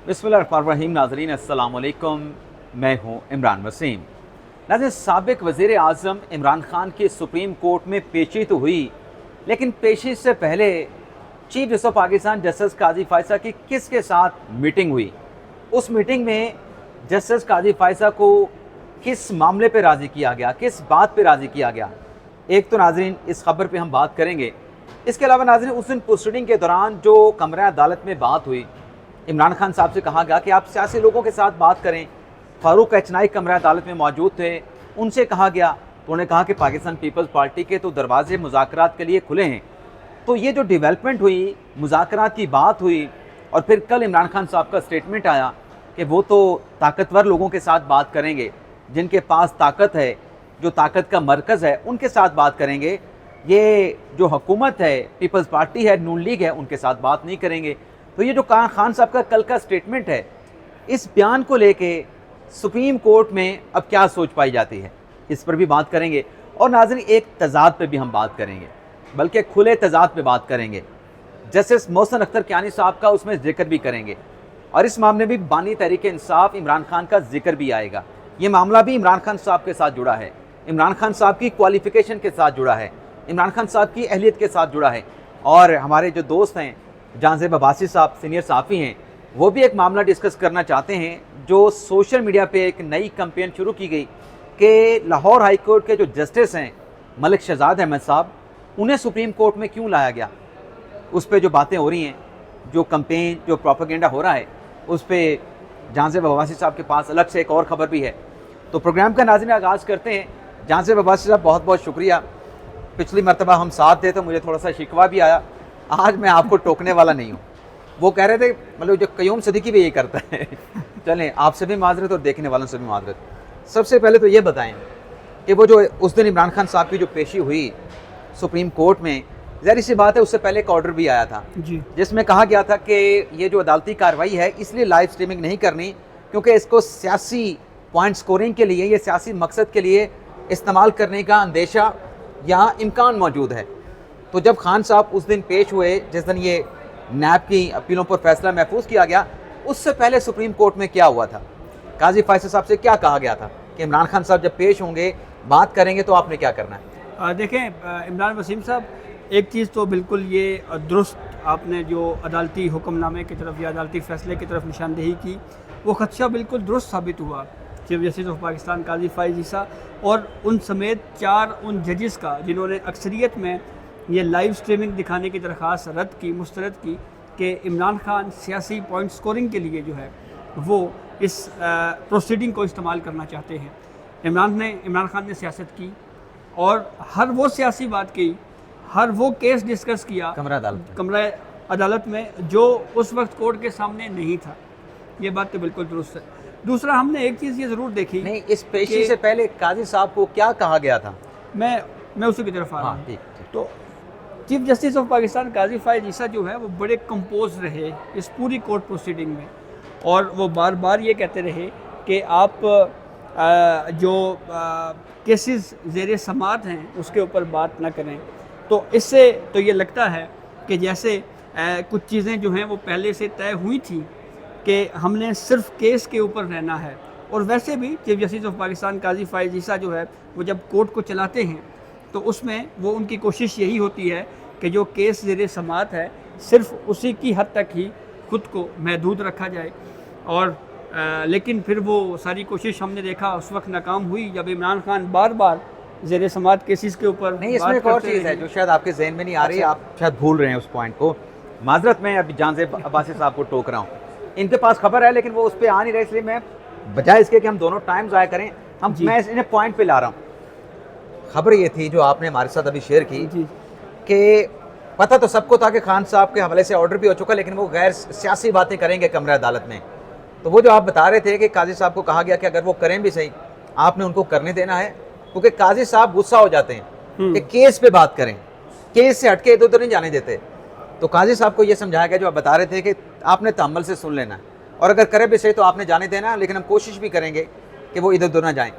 बिस्मिल्लाहिर्रहमानिर्रहीम। नाज़रीन अस्सलाम वालेकुम, मैं हूँ इमरान वसीम। नाज़रीन, साबिक़ वज़ीर आज़म इमरान ख़ान की सुप्रीम कोर्ट में पेशी तो हुई, लेकिन पेशी से पहले chief justice of Pakistan justice Qazi Faez Isa की किसके साथ मीटिंग हुई? उस मीटिंग में जस्टिस काजी फ़ायसा को किस मामले पे राज़ी किया गया, किस बात पे राज़ी किया गया? एक तो नाज़रीन इस खबर पे हम बात करेंगे। इसके अलावा नाज़रीन उस दिन प्रोसीडिंग के दौरान जो कमरा अदालत में बात हुई, इमरान खान साहब से कहा गया कि आप सियासी लोगों के साथ बात करें। फ़ारूक एचनाई कमरा अदालत में मौजूद थे, उनसे कहा गया तो उन्होंने कहा कि पाकिस्तान पीपल्स पार्टी के तो दरवाजे मुज़ाकरात के लिए खुले हैं। तो ये जो डेवलपमेंट हुई, मुज़ाकरात की बात हुई, और फिर कल इमरान खान साहब का स्टेटमेंट आया कि वो तो ताकतवर लोगों के साथ बात करेंगे, जिनके पास ताकत है, जो ताकत का मरकज़ है, उनके साथ बात करेंगे। ये जो हुकूमत है, पीपल्स पार्टी है, नून लीग है, उनके साथ बात नहीं करेंगे। तो ये जो खान साहब का कल का स्टेटमेंट है, इस बयान को लेके सुप्रीम कोर्ट में अब क्या सोच पाई जाती है, इस पर भी बात करेंगे। और नाज़रीन एक तज़ाद पे भी हम बात करेंगे, बल्कि खुले तज़ाद पे बात करेंगे। जस्टिस मोहसिन अख्तर कियानी साहब का उसमें जिक्र भी करेंगे, और इस मामले में भी बानी तहरीक इंसाफ इमरान खान का जिक्र भी आएगा। ये मामला भी इमरान खान साहब के साथ जुड़ा है, इमरान खान साहब की क्वालिफ़िकेशन के साथ जुड़ा है, इमरान खान साहब की अहलियत के साथ जुड़ा है। और हमारे जो दोस्त हैं जानज़ेब अब्बासी साहब, सीनियर सहाफ़ी हैं, वो भी एक मामला डिस्कस करना चाहते हैं जो सोशल मीडिया पे एक नई कैंपेन शुरू की गई कि लाहौर हाई कोर्ट के जो जस्टिस हैं मलिक शहजाद अहमद साहब, उन्हें सुप्रीम कोर्ट में क्यों लाया गया। उस पर जो बातें हो रही हैं, जो कैंपेन, जो प्रोपेगेंडा हो रहा है, उस पर जानज़ेब अब्बासी साहब के पास अलग से एक और ख़बर भी है। तो प्रोग्राम का नाज़रीन आगाज़ करते हैं। जानज़ेब अब्बासी साहब, बहुत बहुत शुक्रिया। पिछली मरतबा हम साथ थे तो मुझे थोड़ा सा शिकवा भी आया, आज मैं आपको टोकने वाला नहीं हूँ। वो कह रहे थे, मतलब जो क़य्यूम सिद्दीकी भी यही करता है। चलें, आपसे भी माजरत और देखने वालों से भी माजरत। सबसे पहले तो ये बताएं कि वो जो उस दिन इमरान खान साहब की जो पेशी हुई सुप्रीम कोर्ट में, ज़ाहिर सी बात है उससे पहले एक ऑर्डर भी आया था जी, जिसमें कहा गया था कि ये जो अदालती कार्रवाई है इसलिए लाइव स्ट्रीमिंग नहीं करनी, क्योंकि इसको सियासी पॉइंट स्कोरिंग के लिए, ये सियासी मकसद के लिए इस्तेमाल करने का अंदेशा या इम्कान मौजूद है। तो जब खान साहब उस दिन पेश हुए, जिस दिन ये नैब की अपीलों पर फैसला महफूज किया गया, उससे पहले सुप्रीम कोर्ट में क्या हुआ था? काजी फ़ायसा साहब से क्या कहा गया था कि इमरान खान साहब जब पेश होंगे, बात करेंगे, तो आपने क्या करना है? देखें इमरान वसीम साहब, एक चीज़ तो बिल्कुल ये दुरुस्त आपने जो अदालती हुक्मनामे की तरफ या अदालती फ़ैसले की तरफ निशानदेही की, वो खदशा बिल्कुल दुरुस्त साबित हुआ। चीफ जस्टिस ऑफ पाकिस्तान काजी फ़ायसा और उन समेत 4 उन जजेस का जिन्होंने अक्सरियत में ये लाइव स्ट्रीमिंग दिखाने की दरख्वास्त रद्द की, मुस्तरद की कि इमरान खान सियासी पॉइंट स्कोरिंग के लिए जो है वो इस प्रोसीडिंग को इस्तेमाल करना चाहते हैं। इमरान खान ने सियासत की और हर वो सियासी बात की, हर वो केस डिस्कस किया कमरा अदालत में जो उस वक्त कोर्ट के सामने नहीं था। ये बात तो बिल्कुल दुरुस्त है। दूसरा, हमने एक चीज़ ये ज़रूर देखी, नहीं, इस पेशी से पहले काजी साहब को क्या कहा गया था? मैं उसी की तरफ आ रहा हूँ। तो चीफ जस्टिस ऑफ पाकिस्तान काजी फ़ायसा जो है वो बड़े कंपोज रहे इस पूरी कोर्ट प्रोसीडिंग में, और वो बार बार ये कहते रहे कि आप जो केसेस ज़ेरे समात हैं उसके ऊपर बात ना करें। तो इससे तो ये लगता है कि जैसे कुछ चीज़ें जो हैं वो पहले से तय हुई थी कि हमने सिर्फ केस के ऊपर रहना है। और वैसे भी चीफ जस्टिस ऑफ पाकिस्तान काजी फ़ायसा जो है वो जब कोर्ट को चलाते हैं तो उसमें वो उनकी कोशिश यही होती है कि जो केस ज़ेरे समात है सिर्फ उसी की हद तक ही खुद को महदूद रखा जाए। और लेकिन फिर वो सारी कोशिश हमने देखा उस वक्त नाकाम हुई जब इमरान खान बार बार ज़ेरे समात केसेस के ऊपर नहीं, इसमें एक और चीज़ है जो शायद आपके जहन में नहीं आ रही, आप शायद भूल रहे हैं उस पॉइंट को। माजरत, मैं अभी जानज़ेब अब्बासी साहब को टोक रहा हूँ, इनके पास खबर है लेकिन वो उस पर आ नहीं रहे, इसलिए मैं बजाय इसके कि हम दोनों टाइम ज़ाया करें, मैं इन्हें पॉइंट पे ला रहा हूँ। खबर ये थी जो आपने हमारे साथ अभी शेयर की कि पता तो सबको था कि खान साहब के हवाले से ऑर्डर भी हो चुका, लेकिन वो गैर सियासी बातें करेंगे कमरा अदालत में। तो वो जो आप बता रहे थे कि काजी साहब को कहा गया कि अगर वो करें भी सही, आपने उनको करने देना है, क्योंकि काजी साहब गुस्सा हो जाते हैं कि केस पे बात करें, केस से हटके इधर उधर नहीं जाने देते। तो काजी साहब को ये समझाया गया, जो आप बता रहे थे, कि आपने तहम्मुल से सुन लेना है, और अगर करे भी सही तो आपने जाने देना, लेकिन हम कोशिश भी करेंगे कि वो इधर उधर ना जाएँ।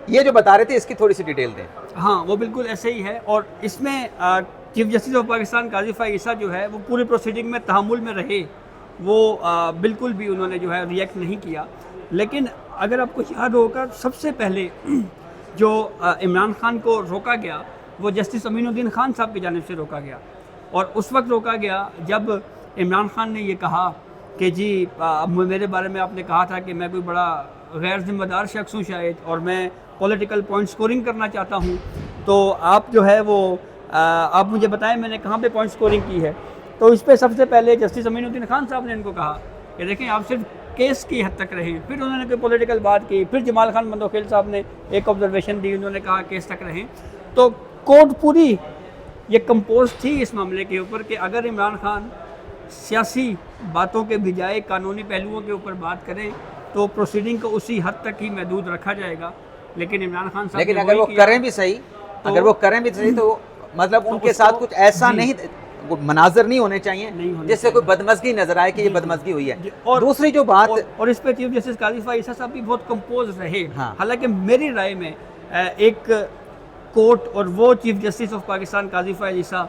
ये जो बता रहे थे इसकी थोड़ी सी डिटेल दें। हाँ, वो बिल्कुल ऐसे ही है। और इसमें चीफ जस्टिस ऑफ पाकिस्तान काजी फ़ायसा जो है वो पूरी प्रोसीडिंग में तहम्मुल में रहे वो बिल्कुल भी उन्होंने जो है रिएक्ट नहीं किया। लेकिन अगर आपको याद होगा, सबसे पहले जो इमरान खान को रोका गया वो जस्टिस अमीनुद्दीन खान साहब की जानिब से रोका गया, और उस वक्त रोका गया जब इमरान खान ने ये कहा कि जी मेरे बारे में आपने कहा था कि मैं कोई बड़ा गैर जिम्मेदार शख्स हूँ शायद, और मैं पॉलिटिकल पॉइंट स्कोरिंग करना चाहता हूँ, तो आप जो है वो आप मुझे बताएं मैंने कहाँ पे पॉइंट स्कोरिंग की है। तो इस पर सबसे पहले जस्टिस अमीनुद्दीन खान साहब ने इनको कहा कि देखें आप सिर्फ केस की हद तक रहें। फिर उन्होंने कोई पॉलिटिकल बात की, फिर जमाल खान मंदोखेल साहब ने एक ऑब्जर्वेशन दी, उन्होंने कहा केस तक रहें। तो कोर्ट पूरी ये कंपोज थी इस मामले के ऊपर कि अगर इमरान खान सियासी बातों के बजाय कानूनी पहलुओं के ऊपर बात करें तो प्रोसीडिंग को उसी हद तक ही महदूद रखा जाएगा। लेकिन इमरान खान साहब लेकिन अगर वो करें भी सही, अगर वो करें भी सही तो मतलब उनके साथ कुछ ऐसा नहीं, मनाजर नहीं होने चाहिए जिससे कोई बदमज़गी नजर आए कि ये बदमज़गी हुई है। और दूसरी जो बात और इस पे चीफ जस्टिस काजी फाइज़ ईसा साहब भी बहुत कंपोज रहे। हाँ। हालांकि मेरी राय में एक कोर्ट और वो चीफ जस्टिस ऑफ पाकिस्तान काजी फाइज़ ईसा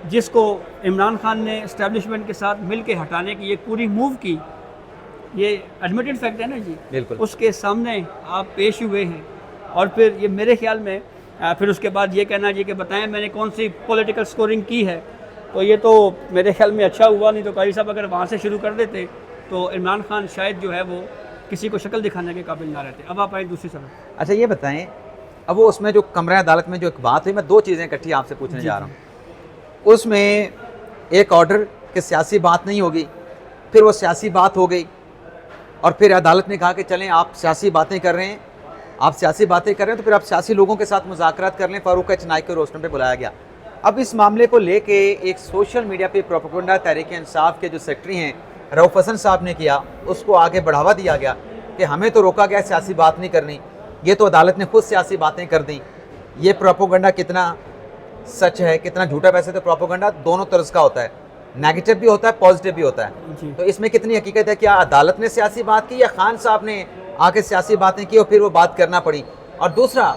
जिसको इमरान खान ने इस्टेब्लिशमेंट के साथ मिल के हटाने की एक पूरी मूव की, ये एडमिटेड फैक्ट है ना जी, बिल्कुल उसके सामने आप पेश हुए हैं। और फिर ये मेरे ख्याल में फिर उसके बाद ये कहना जी कि बताएं मैंने कौन सी पॉलिटिकल स्कोरिंग की है, तो ये तो मेरे ख्याल में अच्छा हुआ। नहीं तो काजी साहब अगर वहाँ से शुरू कर देते तो इमरान खान शायद जो है वो किसी को शक्ल दिखाने के काबिल ना रहते। अब आप आए दूसरी तरफ। अच्छा ये बताएं, अब वो उसमें जो कमरा अदालत में जो एक बात हुई, मैं दो चीज़ें इकट्ठी आपसे पूछने जा रहा हूँ। उसमें एक ऑर्डर कि सियासी बात नहीं होगी, फिर वो सियासी बात हो गई, और फिर अदालत ने कहा कि चलें आप सियासी बातें कर रहे हैं, आप सियासी बातें कर रहे हैं तो फिर आप सियासी लोगों के साथ मुज़ाकरात कर लें। फारूक एच नाइक को रोस्टर पे बुलाया गया। अब इस मामले को लेके एक सोशल मीडिया पे प्रोपेगेंडा तहरीक इंसाफ के जो सेक्रेटरी हैं रऊफ हसन साहब ने किया, उसको आगे बढ़ावा दिया गया कि हमें तो रोका गया सियासी बात नहीं करनी, ये तो अदालत ने खुद सियासी बातें कर दी। ये प्रोपेगेंडा कितना सच है कितना झूठा? वैसे तो प्रोपेगेंडा दोनों तरह का होता है, नेगेटिव भी होता है पॉजिटिव भी होता है, तो इसमें कितनी हकीकत है? क्या अदालत ने सियासी बात की या खान साहब ने आके सियासी बातें की और फिर वो बात करना पड़ी? और दूसरा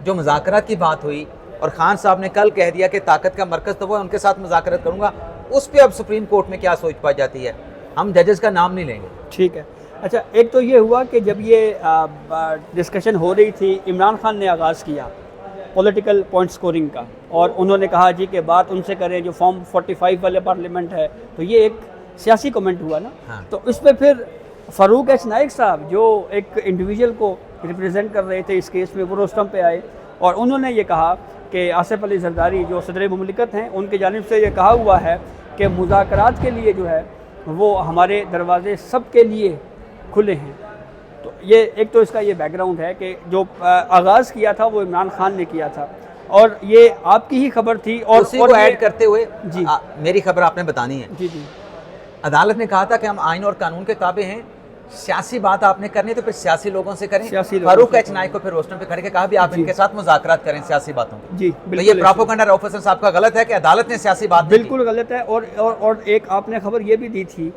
जो मुज़ाकरात की बात हुई और खान साहब ने कल कह दिया कि ताकत का मरकज़ तो वो है, उनके साथ मुज़ाकरात करूँगा, उस पर अब सुप्रीम कोर्ट में क्या सोच पाई जाती है? हम जजेस का नाम नहीं लेंगे। ठीक है। अच्छा, एक तो ये हुआ कि जब ये डिस्कशन हो रही थी, इमरान खान ने आगाज़ किया पॉलिटिकल पॉइंट स्कोरिंग का, और उन्होंने कहा जी कि बात उनसे करें जो फॉर्म 45 वाले पार्लियामेंट है, तो ये एक सियासी कमेंट हुआ ना। हाँ। तो इस पर फिर फारूक एच नाइक साहब जो एक इंडिविजुअल को रिप्रेजेंट कर रहे थे इस केस में, वो रोस्टम पे आए और उन्होंने ये कहा कि आसिफ अली जरदारी जो सदर मुमलिकत हैं उनकी जानिब से ये कहा हुआ है कि मुज़ाकरात के लिए जो है वो हमारे दरवाजे सब के लिए खुले हैं। तो ये एक तो इसका ये बैकग्राउंड है कि जो आगाज़ किया था वो इमरान खान ने किया था, और ये आपकी ही खबर थी। और उसी को ऐड करते हुए जी मेरी खबर आपने बतानी है। जी जी। अदालत ने कहा था कि हम आइन और कानून के ताबे हैं, सियासी बात आपने करनी तो फिर सियासी लोगों से करें। फारूक एच नाइक को फिर रोस्टर पे खड़े के कहा भी आप इनके साथ मुज़ाकरात करें सियासी बातों की। जी तो ये प्रोपेगेंडा रऊफ हसन साहब का गलत है कि अदालत ने सियासी बात बिल्कुल गलत है। और एक आपने खबर ये भी दी थी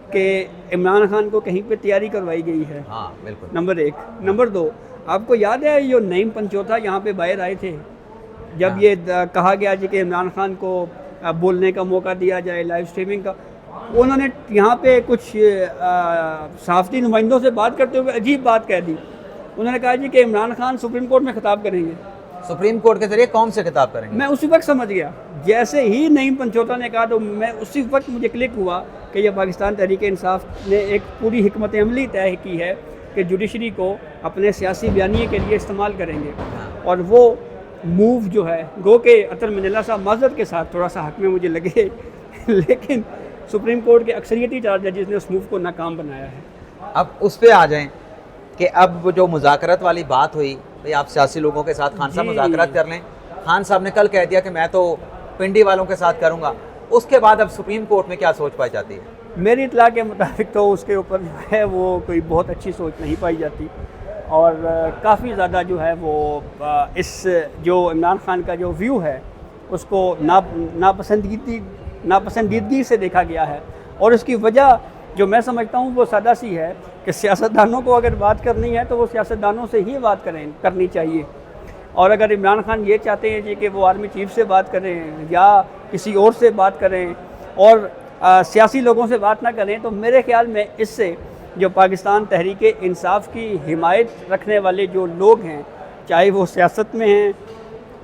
कि इमरान खान को कहीं पे तैयारी करवाई गई है। हाँ बिल्कुल। नंबर 1। नंबर 2, आपको याद है ये नईम पंचोथा यहाँ पे बाहर आए थे जब हाँ। ये कहा गया जी कि इमरान खान को बोलने का मौका दिया जाए, लाइव स्ट्रीमिंग का। उन्होंने यहाँ पे कुछ सहाफ़ती नुमाइंदों से बात करते हुए अजीब बात कह दी। उन्होंने कहा जी कि इमरान खान सुप्रीम कोर्ट में खिताब करेंगे। सुप्रीम कोर्ट के जरिए कौन से खिताब करेंगे? मैं उसी वक्त समझ गया, जैसे ही नईम पंचोथा ने कहा तो मैं उसी वक्त मुझे क्लिक हुआ कि यह पाकिस्तान तहरीक इंसाफ ने एक पूरी हिकमत अमली तय की है कि जुडिशरी को अपने सियासी बयानिए के लिए इस्तेमाल करेंगे। और वो मूव जो है गो के अतर मिनल्ला साहब माज़रत के साथ थोड़ा सा हक में मुझे लगे लेकिन सुप्रीम कोर्ट के अक्सरियती 4 जजेस ने उस मूव को नाकाम बनाया है। अब उस पर आ जाएं कि अब जो मुज़ाकरत वाली बात हुई, भाई आप सियासी लोगों के साथ खान साहब मुज़ाकरात कर लें। खान साहब ने कल कह दिया कि मैं तो पिंडी वालों के साथ करूँगा। उसके बाद अब सुप्रीम कोर्ट में क्या सोच पाई जाती है? मेरी इत्तला के मुताबिक तो उसके ऊपर जो है वो कोई बहुत अच्छी सोच नहीं पाई जाती, और काफ़ी ज़्यादा जो है वो इस जो इमरान खान का जो व्यू है उसको नापसंदीदगी से देखा गया है। और उसकी वजह जो मैं समझता हूँ वो सादा सी है कि सियासतदानों को अगर बात करनी है तो वो सियासतदानों से ही बात करनी चाहिए। और अगर इमरान खान ये चाहते हैं जी कि वो आर्मी चीफ से बात करें या किसी और से बात करें, और सियासी लोगों से बात ना करें, तो मेरे ख्याल में इससे जो पाकिस्तान तहरीक इंसाफ की हिमायत रखने वाले जो लोग हैं, चाहे वो सियासत में हैं,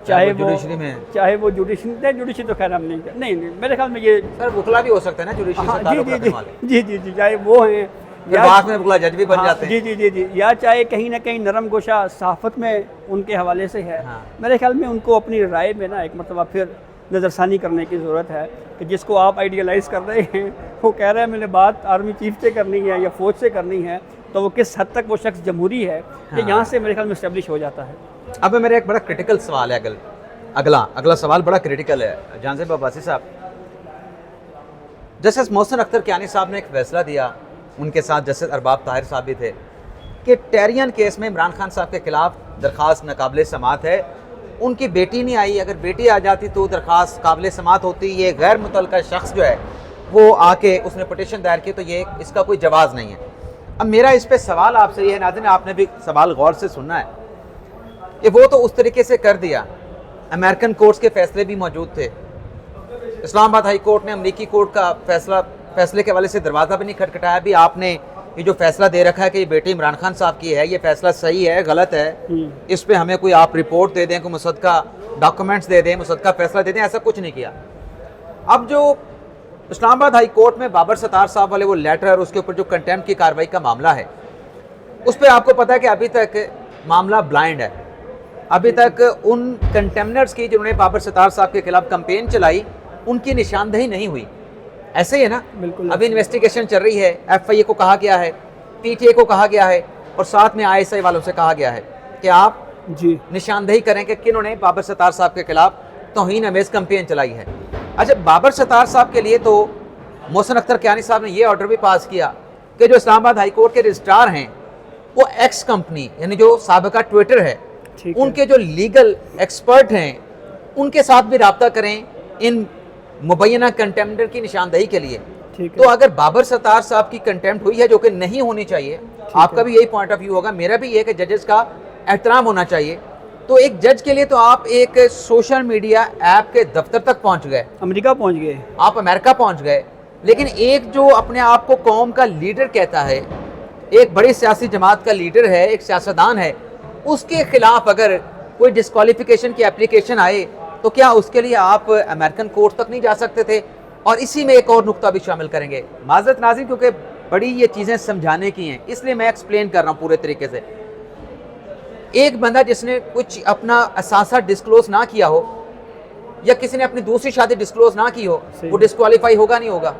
चाहे वो जुडिशरी में, चाहे वो जुडिशरी तो खैर हम नहीं, मेरे ख्याल में ये सर वकला भी हो सकते हैं ना जुडिशरी से ताल्लुक रखने वाले। जी, चाहे वो हैं या बाद में वकला जज भी बन जाते हैं। जी, या चाहे कहीं ना कहीं नरम गोशा सहाफ़त में उनके हवाले से है। हाँ। मेरे ख्याल में उनको अपनी राय में ना एक मरतबा फिर नज़रसानी करने की ज़रूरत है कि जिसको आप आइडियलाइज़ कर रहे हैं, वो कह रहा है मैंने बात आर्मी चीफ से करनी है या फ़ौज से करनी है, तो वो किस हद तक वो शख्स जमहूरी है, कि यहाँ से मेरे ख्याल में इस्टेब्लिश हो जाता है। अब मेरा एक बड़ा क्रिटिकल सवाल है, अगला सवाल बड़ा क्रिटिकल है जानज़ेब अब्बासी साहब। जस्टिस मोहसिन अख्तर कियानी साहब ने एक फैसला दिया, उनके साथ जस्टिस अरबाब ताहिर साहब भी थे, कि टेरियन केस में इमरान खान साहब के खिलाफ दरख्वास्त नाकाबिल समात है। उनकी बेटी नहीं आई, अगर बेटी आ जाती तो दरख्वास्त काबिल समात होती। ये गैर मुतल्लका शख्स जो है वो आके उसने पटिशन दायर की, तो ये इसका कोई जवाज़ नहीं है। अब मेरा इस पर सवाल आपसे ये है, नाज़रीन आपने भी सवाल गौर से सुनना है, कि वो तो उस तरीके से कर दिया, अमेरिकन कोर्ट्स के फैसले भी मौजूद थे, इस्लामाबाद हाई कोर्ट ने अमरीकी कोर्ट का फैसले के हवाले से दरवाज़ा भी नहीं खटखटाया। भी आपने ये जो फैसला दे रखा है कि ये बेटी इमरान खान साहब की है, ये फैसला सही है गलत है, इस पे हमें कोई आप रिपोर्ट दे दें, कोई मुसद्दका डॉक्यूमेंट्स दे दें, मुसद्दका फैसला दे दें, ऐसा कुछ नहीं किया। अब जो इस्लामाबाद हाई कोर्ट में बाबर सत्तार साहब वाले वो लेटर, उसके ऊपर जो कंटेम्प्ट की कार्रवाई का मामला है, उस पर आपको पता है कि अभी तक मामला ब्लाइंड है। अभी तक उन कंटेम्नर्स की जिन्होंने बाबर सत्तार साहब के खिलाफ कंपेन चलाई, उनकी निशानदेही नहीं हुई। ऐसे ही है ना, बिल्कुल। अभी इन्वेस्टिगेशन चल रही है, FIA को कहा गया है, PTA को कहा गया है, और साथ में ISI वालों से कहा गया है कि आप जी निशानदेही करें कि किन्होंने बाबर सत्तार साहब के खिलाफ तौहीन अमेज़ कंपेन चलाई है। अच्छा, बाबर सत्तार साहब के लिए तो मोहसिन अख्तर कियानी साहब ने ये ऑर्डर भी पास किया कि जो इस्लामाबाद हाई कोर्ट के रजिस्ट्रार हैं, वो एक्स कंपनी यानी जो साबिका ट्विटर है, उनके जो लीगल एक्सपर्ट हैं, उनके साथ भी रब्ता करें इन मुबैना कंटेम्प्टर की निशानदेही के लिए। तो अगर बाबर सत्तार साहब की कंटेम्प्ट हुई है, जो कि नहीं होनी चाहिए, आपका भी यही पॉइंट ऑफ व्यू होगा, मेरा भी ये कि जजेस का एहतराम होना चाहिए, तो एक जज के लिए तो आप एक सोशल मीडिया ऐप के दफ्तर तक पहुंच गए, अमेरिका पहुंच गए, आप अमेरिका पहुंच गए, लेकिन एक जो अपने आप को कौम का लीडर कहता है, एक बड़ी सियासी जमात का लीडर है, एक सियासतदान है, उसके खिलाफ अगर कोई डिस्क्वालिफिकेशन की एप्लीकेशन आए, तो क्या उसके लिए आप अमेरिकन कोर्ट तक नहीं जा सकते थे? और इसी में एक और नुक्ता भी शामिल करेंगे, माज़रत नाज़रीन, क्योंकि बड़ी ये चीज़ें समझाने की हैं, इसलिए मैं एक्सप्लेन कर रहा हूँ पूरे तरीके से। एक बंदा जिसने कुछ अपना असासा डिस्क्लोज ना किया हो, या किसी ने अपनी दूसरी शादी डिस्क्लोज ना की हो, वो डिस्क्वालीफाई होगा नहीं होगा?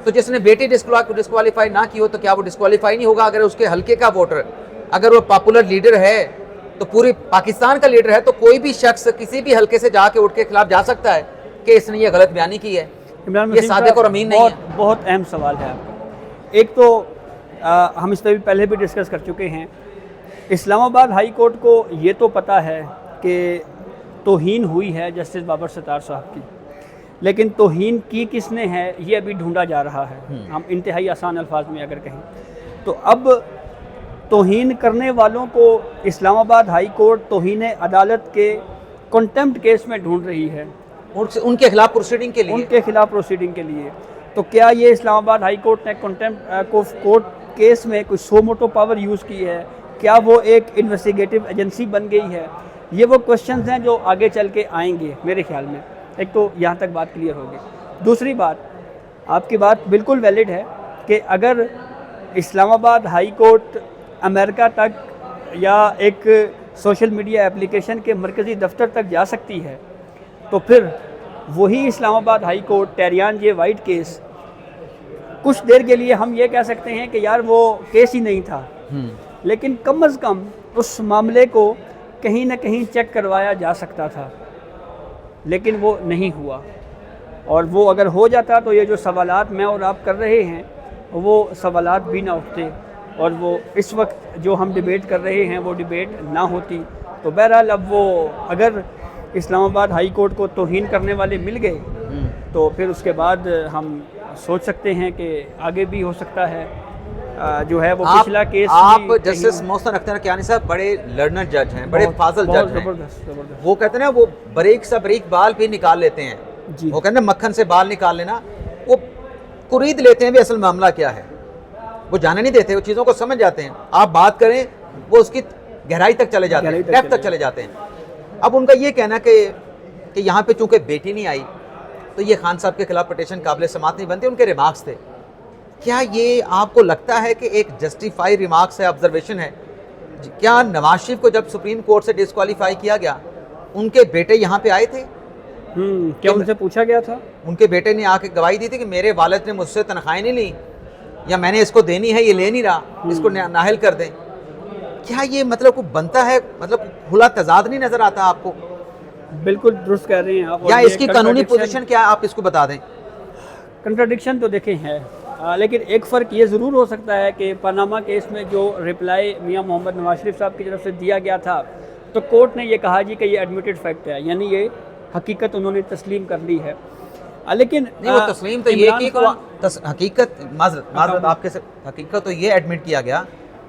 तो जिसने बेटी डिस्क्वालीफाई ना की हो, तो क्या वो डिस्क्वालीफाई नहीं होगा? अगर उसके हल्के का वोटर, अगर वो पॉपुलर लीडर है, तो पूरी पाकिस्तान का लीडर है, तो कोई भी शख्स किसी भी हल्के से जाके उठ के खिलाफ जा सकता है कि इसने ये गलत बयानी की है। ये सादिक और अमीन नहीं है। बहुत अहम सवाल है आपका। एक तो हम इस पर भी पहले भी डिस्कस कर चुके हैं, इस्लामाबाद हाई कोर्ट को ये तो पता है कि तौहीन हुई है जस्टिस बाबर सत्तार साहब की, लेकिन तौहीन की किसने है ये अभी ढूंढा जा रहा है। हम इंतहाई आसान अल्फाज में अगर कहें तो अब तौहीन करने वालों को इस्लामाबाद हाई कोर्ट तौहीन अदालत के कंटेम्प्ट केस में ढूंढ रही है, उनके खिलाफ प्रोसीडिंग के लिए। तो क्या ये इस्लामाबाद हाई कोर्ट ने कोर्ट केस में कोई सो मोटो पावर यूज़ की है? क्या वो एक इन्वेस्टिगेटिव एजेंसी बन गई है? ये वो क्वेश्चंस हैं जो आगे चल के आएंगे मेरे ख्याल में। एक तो यहाँ तक बात क्लियर होगी। दूसरी बात, आपकी बात बिल्कुल वैलिड है कि अगर इस्लामाबाद हाई कोर्ट अमेरिका तक या एक सोशल मीडिया एप्लीकेशन के मरकज़ी दफ्तर तक जा सकती है, तो फिर वही इस्लामाबाद हाई कोर्ट टेरियान जे वाइट केस, कुछ देर के लिए हम ये कह सकते हैं कि यार वो केस ही नहीं था, लेकिन कम अज़ कम उस मामले को कहीं ना कहीं चेक करवाया जा सकता था, लेकिन वो नहीं हुआ। और वो अगर हो जाता तो ये जो सवालात मैं और आप कर रहे हैं वो सवालात भी ना उठते, और वो इस वक्त जो हम डिबेट कर रहे हैं वो डिबेट ना होती। तो बहरहाल अब वो अगर इस्लामाबाद हाई कोर्ट को तौहीन करने वाले मिल गए तो फिर उसके बाद हम सोच सकते हैं कि आगे भी हो सकता है जो है वो पिछला केस। आप जस्टिस मोहसिन अख्तर कियानी साहब बड़े लर्नर जज हैं, बड़े फाजिल जज हैं। जबरदस्त। वो कहते हैं ना, वो बारीक सा बारीक बाल भी निकाल लेते हैं। वो कहते हैं मक्खन से बाल निकाल लेना, वो कुरीद लेते हैं भी असल मामला क्या है, वो जाने नहीं देते, वो चीज़ों को समझ जाते हैं। आप बात करें वो उसकी गहराई तक चले जाते हैं, डेप्थ तक चले जाते हैं। अब उनका ये कहना कि यहाँ पे चूंकि बेटी नहीं आई तो ये खान साहब के खिलाफ पिटीशन काबिल समाअत नहीं बनती, उनके रिमार्क्स थे। क्या ये आपको लगता है कि एक जस्टिफाई रिमार्क्स है, ऑब्जर्वेशन है? क्या नवाज शरीफ को जब सुप्रीम कोर्ट से डिस्क्वालीफाई किया गया, उनके बेटे यहाँ पे आए थे? क्या उनसे पूछा गया था? उनके बेटे ने आके गवाही दी थी कि मेरे वालिद ने मुझसे तनख्वाहें नहीं ली, या मैंने इसको देनी है, ये ले नहीं रहा, इसको नाहिल कर दें। क्या ये मतलब को बनता है, मतलब खुला तजाद नहीं नजर आता आपको? बिल्कुल दुरुस्त कह रहे हैं आप। या इसकी कानूनी पोजीशन क्या है, आप इसको बता दें। कंट्राडिक्शन तो देखें है, लेकिन एक फ़र्क ये ज़रूर हो सकता है कि पनामा केस में जो रिप्लाई मियां मोहम्मद नवाज शरीफ साहब की तरफ से दिया गया था, तो कोर्ट ने ये कहा जी कि ये एडमिटेड फैक्ट है, यानी ये हकीकत उन्होंने तस्लीम कर ली है। लेकिन नहीं, वो तस्लीम तो ये कि हकीकत माजरत आपके से हकीकत तो ये एडमिट किया गया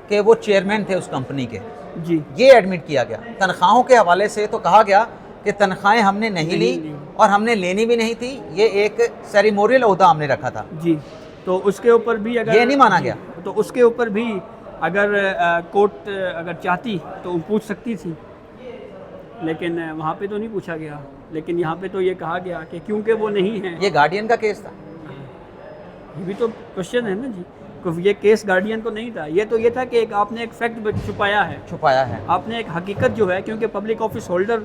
कि वो चेयरमैन थे उस कंपनी के जी, ये एडमिट किया गया। तनख्वाहों के हवाले से तो कहा गया कि तनख्वाहें हमने नहीं ली और हमने लेनी भी नहीं थी, ये एक सेरेमोनियल ओहदा हमने रखा था जी। तो उसके ऊपर भी अगर ये नहीं माना गया, तो उसके ऊपर भी अगर कोर्ट अगर चाहती तो पूछ सकती थी, लेकिन वहाँ पे तो नहीं पूछा गया। लेकिन यहाँ पे तो ये कहा गया कि क्योंकि वो नहीं है। ये गार्डियन का केस था, ये भी तो क्वेश्चन है ना जी, ये केस गार्डियन को नहीं था, ये तो ये था कि एक आपने एक फैक्ट छुपाया है, आपने एक हकीकत जो है, क्योंकि पब्लिक ऑफिस होल्डर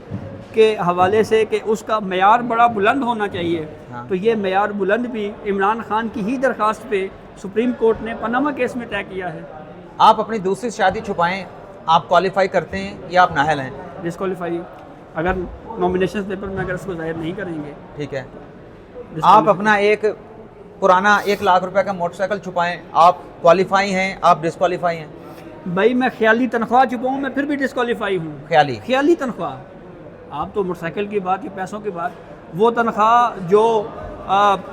के हवाले से कि उसका मेयार बड़ा बुलंद होना चाहिए। हाँ। तो ये मेयार बुलंद भी इमरान खान की ही दरख्वास्त पे सुप्रीम कोर्ट ने पनामा केस में तय किया है। आप अपनी दूसरी शादी छुपाएं, आप क्वालिफाई करते हैं या आप नाअहल हैं? डिस्क्वालीफाई, अगर नॉमिनेशन पेपर में अगर उसको जाहिर नहीं करेंगे, ठीक है। आप अपना एक पुराना 1 लाख रुपए का मोटरसाइकिल छुपाएं, आप क्वालिफाई हैं, आप डिस्क्वालीफाई हैं? भाई मैं ख्याली तनख्वाह छुपाऊँ, मैं फिर भी डिस्क्वालीफाई हूँ। ख्याली तनख्वाह, आप तो मोटरसाइकिल की बात या पैसों की बात, वो तनख्वाह जो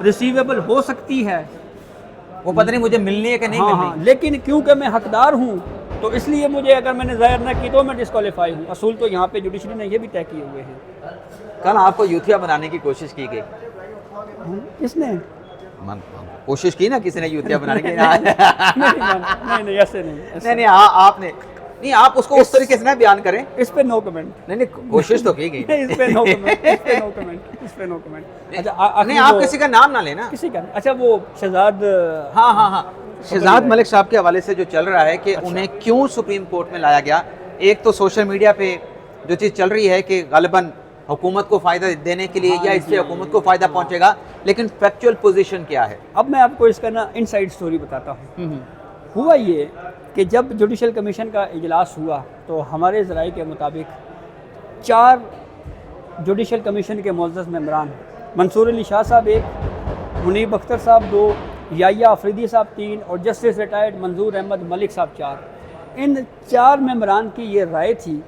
रिसीवेबल हो सकती है, वो पता नहीं मुझे मिलनी है कि नहीं मिलनी। हाँ, लेकिन क्योंकि मैं हकदार हूँ तो इसलिए मुझे, अगर मैंने जाहिर न की तो मैं डिस्क्वालीफाई हूँ। असूल तो यहाँ पे जुडिशरी ने ये भी तय किए हुए हैं। कल आपको यूथिया बनाने की कोशिश की गई, किसने कोशिश की ना, किसी ने यूथिया बनाने की? नहीं ऐसे नहीं, आपने नहीं, आप उसको उस तरीके से ना बयान करें। इस पे नो कमेंट। नहीं, कोशिश तो की गई। इस पे नो कमेंट। अच्छा, नहीं, आप किसी का नाम ना लेना, किसी का। अच्छा, वो शहजाद, हाँ, शहजाद मलिक साहब के हवाले से जो चल रहा है कि उन्हें क्यों सुप्रीम कोर्ट में लाया गया, एक तो सोशल मीडिया पे जो चीज़ चल रही है कि गालिबन हुकूमत को फ़ायदा देने के लिए या इससे हुकूमत को फ़ायदा पहुंचेगा, लेकिन फैक्चुअल पोजीशन क्या है? अब मैं आपको इसका ना इनसाइड स्टोरी बताता हूँ। हुआ ये कि जब जुडिशल कमीशन का इजलास हुआ तो हमारे ज़राए के मुताबिक 4 जुडिशल कमीशन के मुअज़्ज़ज़ मेंबरान, मंसूर अली शाह साहब 1, मुनीब अख्तर साहब 2, याया अफरीदी साहब 3 और जस्टिस रिटायर्ड मंजूर अहमद मलिक साहब 4। इन 4 मेंबरान की ये राय थी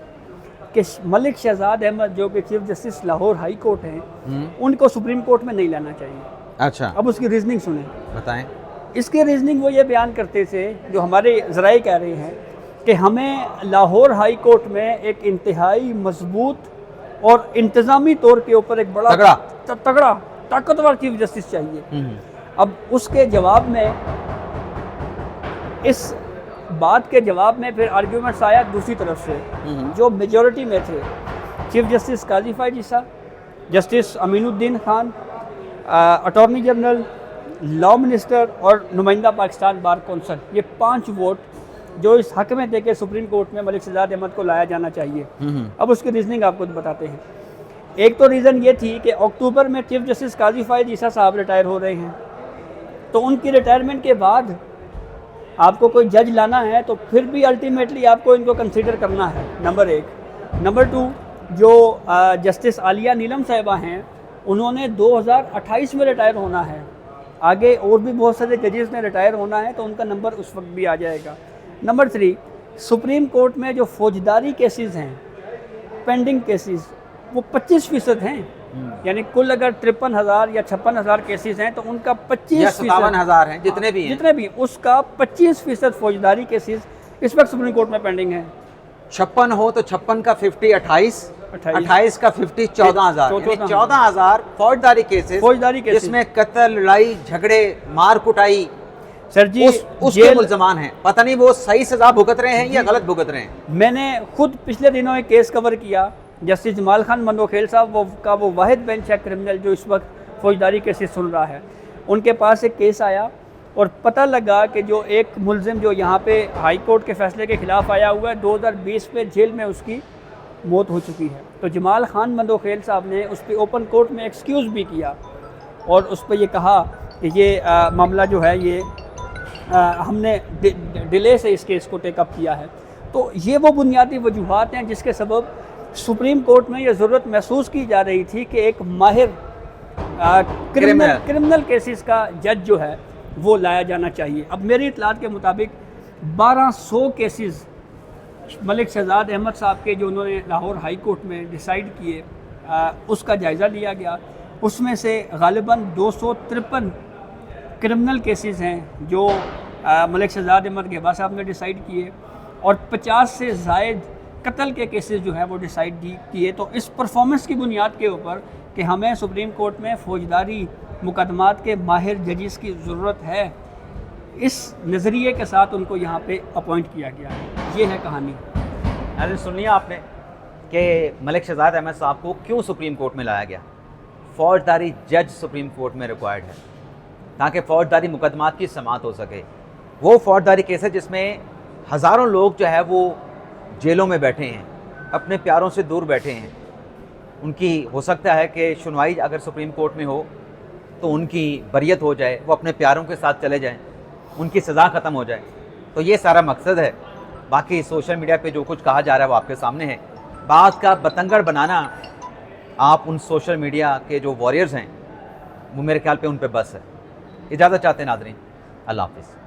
कि मलिक शहजाद अहमद जो कि chief justice Lahore high court हैं, उनको सुप्रीम कोर्ट में नहीं लाना चाहिए। अच्छा, अब उसकी रीजनिंग सुने, बताएं। इसके रीजनिंग वो ये बयान करते थे, जो हमारे ज़राए कह रहे हैं, कि हमें लाहौर हाई कोर्ट में एक इंतहाई मजबूत और इंतज़ामी तौर के ऊपर एक बड़ा तगड़ा ताकतवर चीफ जस्टिस चाहिए। अब उसके जवाब में, इस बात के जवाब में फिर आर्ग्यूमेंट्स आया दूसरी तरफ से, जो मेजॉरिटी में थे, चीफ जस्टिस काजी फायजी साहब, justice Aminuddin Khan, attorney general, law minister और नुमाइंदा पाकिस्तान बार कौंसल, ये 5 वोट जो इस हक में थे कि सुप्रीम कोर्ट में मलिक शहजाद अहमद को लाया जाना चाहिए। अब उसकी रीजनिंग आपको बताते हैं। एक तो रीज़न ये थी कि अक्टूबर में चीफ जस्टिस काजी फायद ईसा साहब रिटायर हो रहे हैं, तो उनकी रिटायरमेंट के बाद आपको कोई जज लाना है तो फिर भी अल्टीमेटली आपको इनको कंसीडर करना है, नंबर 1। नंबर 2, जो जस्टिस आलिया नीलम साहिबा हैं, उन्होंने 2028 में रिटायर होना है। आगे और भी बहुत सारे जजेस ने रिटायर होना है, तो उनका नंबर उस वक्त भी आ जाएगा। नंबर 3, सुप्रीम कोर्ट में जो फौजदारी केसेस हैं, पेंडिंग केसेस, वो 25% हैं। यानी कुल अगर 53,000 या 56,000 केसेस हैं तो उनका 55,000 हैं, जितने भी उसका 25% फौजदारी केसेस इस वक्त सुप्रीम कोर्ट में पेंडिंग है। 56 हो तो 56 का 50 28, 28 का 50 14,000, 14,000 फौजदारी केसेस जिसमें कत्ल, लड़ाई झगड़े, मार कुटाई सर जी उसके मुल्जमान हैं। पता नहीं वो सही सजा भुगत रहे हैं या गलत भुगत रहे हैं। मैंने खुद पिछले दिनों एक केस कवर किया, जस्टिस जमाल खान मंदोखेल साहब वो वाहिद बेंच है क्रिमिनल जो इस वक्त फौजदारी केसेस सुन रहा है। उनके पास एक केस आया और पता लगा कि जो एक मुलजिम जो यहाँ पे हाई कोर्ट के फैसले के ख़िलाफ़ आया हुआ है, 2020 में जेल में उसकी मौत हो चुकी है। तो जमाल खान मंदोखेल साहब ने उस पर ओपन कोर्ट में एक्सक्यूज़ भी किया और उस पर ये कहा कि ये मामला जो है ये हमने डिले से इस केस को टेकअप किया है। तो ये वो बुनियादी वजूहात हैं जिसके सबब सुप्रीम कोर्ट में ये ज़रूरत महसूस की जा रही थी कि एक माहिर क्रिमिनल केसेस का जज जो है वो लाया जाना चाहिए। अब मेरी इतलात के मुताबिक 1200 केसेस मलिक शहजाद अहमद साहब के जो उन्होंने लाहौर हाई कोर्ट में डिसाइड किए उसका जायज़ा लिया गया। उसमें से गालिबन 253 क्रिमिनल केसेस हैं जो मलिक शहजाद अहमद गेबा साहब ने डिसाइड किए और 50 से ज़ायद कत्ल के केसेस जो हैं वो डिसाइड किए। तो इस परफॉर्मेंस की बुनियाद के ऊपर कि हमें सुप्रीम कोर्ट में फ़ौजदारी मुकदमात के माहिर जजिस की ज़रूरत है, इस नज़रिए के साथ उनको यहाँ पे अपॉइंट किया गया है। ये है कहानी। अरे सुनिए आपने कि मलिक शहजाद अहमद साहब को क्यों सुप्रीम कोर्ट में लाया गया। फ़ौजदारी जज सुप्रीम कोर्ट में रिक्वायर्ड है ताकि फ़ौजदारी मुकदमात की समाअत हो सके। वो फ़ौजदारी केस है जिसमें हज़ारों लोग जो है वो जेलों में बैठे हैं, अपने प्यारों से दूर बैठे हैं। उनकी हो सकता है कि सुनवाई अगर सुप्रीम कोर्ट में हो तो उनकी बरियत हो जाए, वो अपने प्यारों के साथ चले जाएं, उनकी सज़ा ख़त्म हो जाए। तो ये सारा मकसद है। बाकी सोशल मीडिया पे जो कुछ कहा जा रहा है वो आपके सामने है। बात का बतंगड़ बनाना आप उन सोशल मीडिया के जो वॉरियर्स हैं वो मेरे ख्याल पे उन पे बस है। इजाज़त चाहते हैं नाज़रीन, अल्लाह हाफ़िज़।